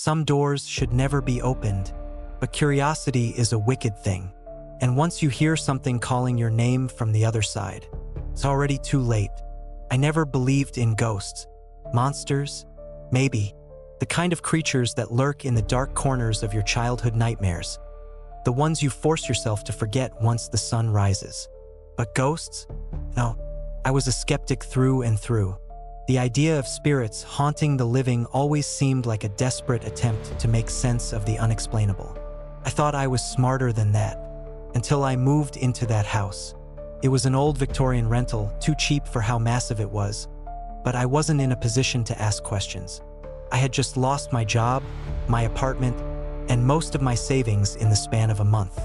Some doors should never be opened, but curiosity is a wicked thing. And once you hear something calling your name from the other side, it's already too late. I never believed in ghosts. Monsters? Maybe. The kind of creatures that lurk in the dark corners of your childhood nightmares. The ones you force yourself to forget once the sun rises. But ghosts? No. I was a skeptic through and through. The idea of spirits haunting the living always seemed like a desperate attempt to make sense of the unexplainable. I thought I was smarter than that, until I moved into that house. It was an old Victorian rental, too cheap for how massive it was, but I wasn't in a position to ask questions. I had just lost my job, my apartment, and most of my savings in the span of a month.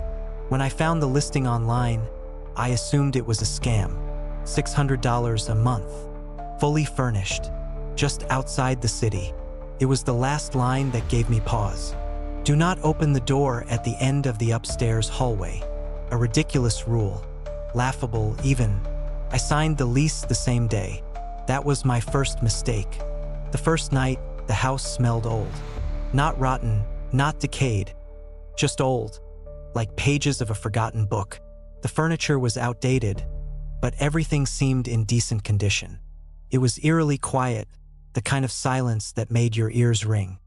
When I found the listing online, I assumed it was a scam. $600 a month, fully furnished, just outside the city. It was the last line that gave me pause. Do not open the door at the end of the upstairs hallway. A ridiculous rule, laughable even. I signed the lease the same day. That was my first mistake. The first night, the house smelled old. Not rotten, not decayed, just old, like pages of a forgotten book. The furniture was outdated, but everything seemed in decent condition. It was eerily quiet, the kind of silence that made your ears ring.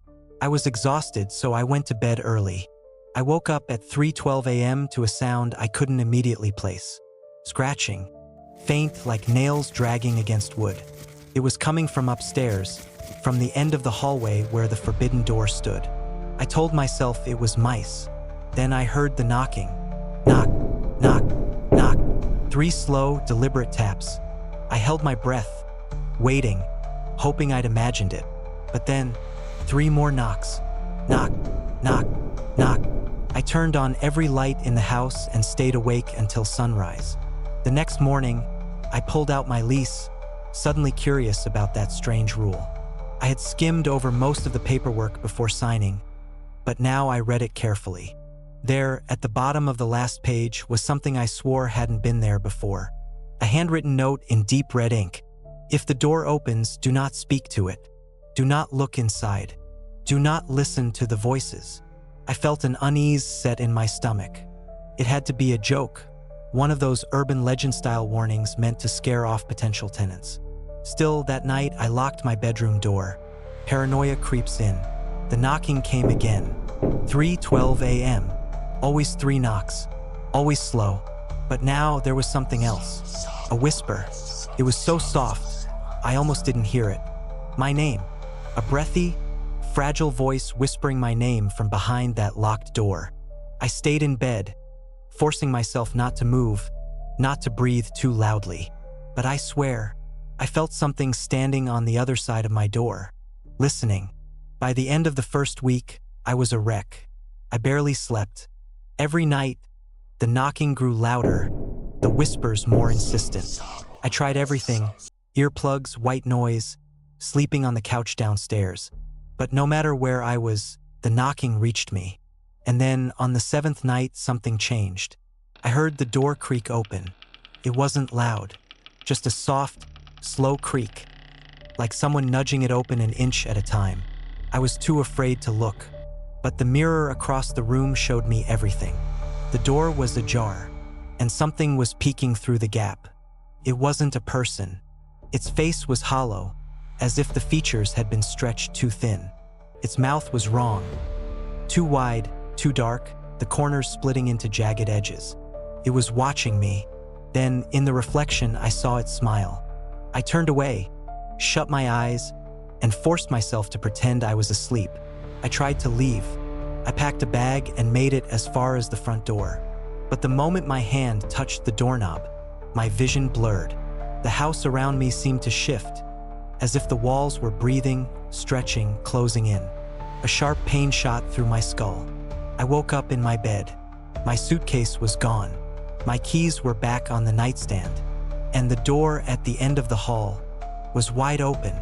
I was exhausted, so I went to bed early. I woke up at 3:12 a.m. to a sound I couldn't immediately place. Scratching, faint like nails dragging against wood. It was coming from upstairs, from the end of the hallway where the forbidden door stood. I told myself it was mice. Then I heard the knocking. Knock, knock, knock. 3 slow, deliberate taps. I held my breath, waiting, hoping I'd imagined it. But then, 3 more knocks. Knock, knock, knock. I turned on every light in the house and stayed awake until sunrise. The next morning, I pulled out my lease, suddenly curious about that strange rule. I had skimmed over most of the paperwork before signing, but now I read it carefully. There, at the bottom of the last page, was something I swore hadn't been there before. A handwritten note in deep red ink. If the door opens, do not speak to it. Do not look inside. Do not listen to the voices. I felt an unease set in my stomach. It had to be a joke, one of those urban legend-style warnings meant to scare off potential tenants. Still, that night, I locked my bedroom door. Paranoia creeps in. The knocking came again. 3:12 a.m. Always 3 knocks. Always slow. But now there was something else. A whisper. It was so soft, I almost didn't hear it. My name. A breathy, fragile voice whispering my name from behind that locked door. I stayed in bed, forcing myself not to move, not to breathe too loudly. But I swear, I felt something standing on the other side of my door, listening. By the end of the first week, I was a wreck. I barely slept. Every night, the knocking grew louder, the whispers more insistent. I tried everything, earplugs, white noise, sleeping on the couch downstairs. But no matter where I was, the knocking reached me. And then, on the 7th night, something changed. I heard the door creak open. It wasn't loud, just a soft, slow creak, like someone nudging it open an inch at a time. I was too afraid to look, but the mirror across the room showed me everything. The door was ajar, and something was peeking through the gap. It wasn't a person. Its face was hollow, as if the features had been stretched too thin. Its mouth was wrong. Too wide, too dark, the corners splitting into jagged edges. It was watching me. Then, in the reflection, I saw it smile. I turned away, shut my eyes, and forced myself to pretend I was asleep. I tried to leave. I packed a bag and made it as far as the front door. But the moment my hand touched the doorknob, my vision blurred. The house around me seemed to shift, as if the walls were breathing, stretching, closing in. A sharp pain shot through my skull. I woke up in my bed. My suitcase was gone. My keys were back on the nightstand. And the door at the end of the hall was wide open.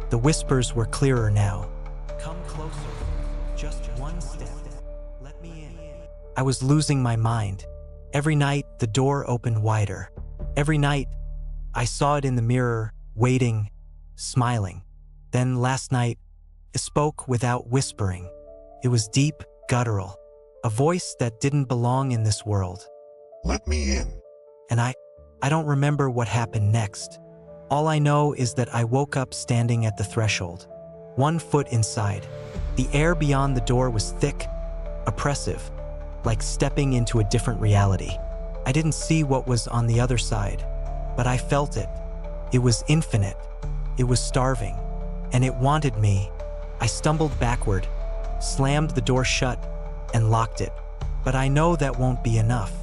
The whispers were clearer now. Come closer. Just one step. Let me in. I was losing my mind. Every night, the door opened wider. Every night, I saw it in the mirror, waiting, smiling. Then last night, It spoke without whispering. It was deep, guttural, a voice that didn't belong in this world. Let me in. And I don't remember what happened next. All I know is that I woke up standing at the threshold, 1 foot inside. The air beyond the door was thick, oppressive, like stepping into a different reality. I didn't see what was on the other side, but I felt it. It was infinite. It was starving, and it wanted me. I stumbled backward, slammed the door shut, and locked it. But I know that won't be enough,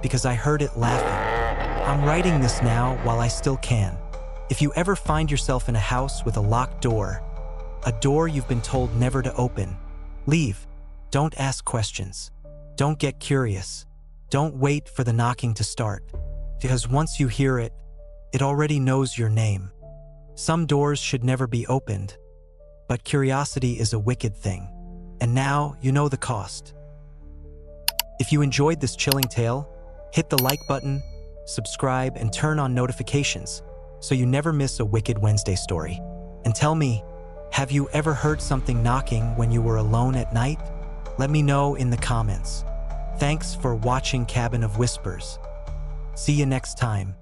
because I heard it laughing. I'm writing this now while I still can. If you ever find yourself in a house with a locked door, a door you've been told never to open, leave. Don't ask questions. Don't get curious. Don't wait for the knocking to start, because once you hear it, it already knows your name. Some doors should never be opened, but curiosity is a wicked thing, and now you know the cost. If you enjoyed this chilling tale, hit the like button, subscribe, and turn on notifications so you never miss a Wicked Wednesday story. And tell me, have you ever heard something knocking when you were alone at night? Let me know in the comments. Thanks for watching Cabin of Whispers. See you next time.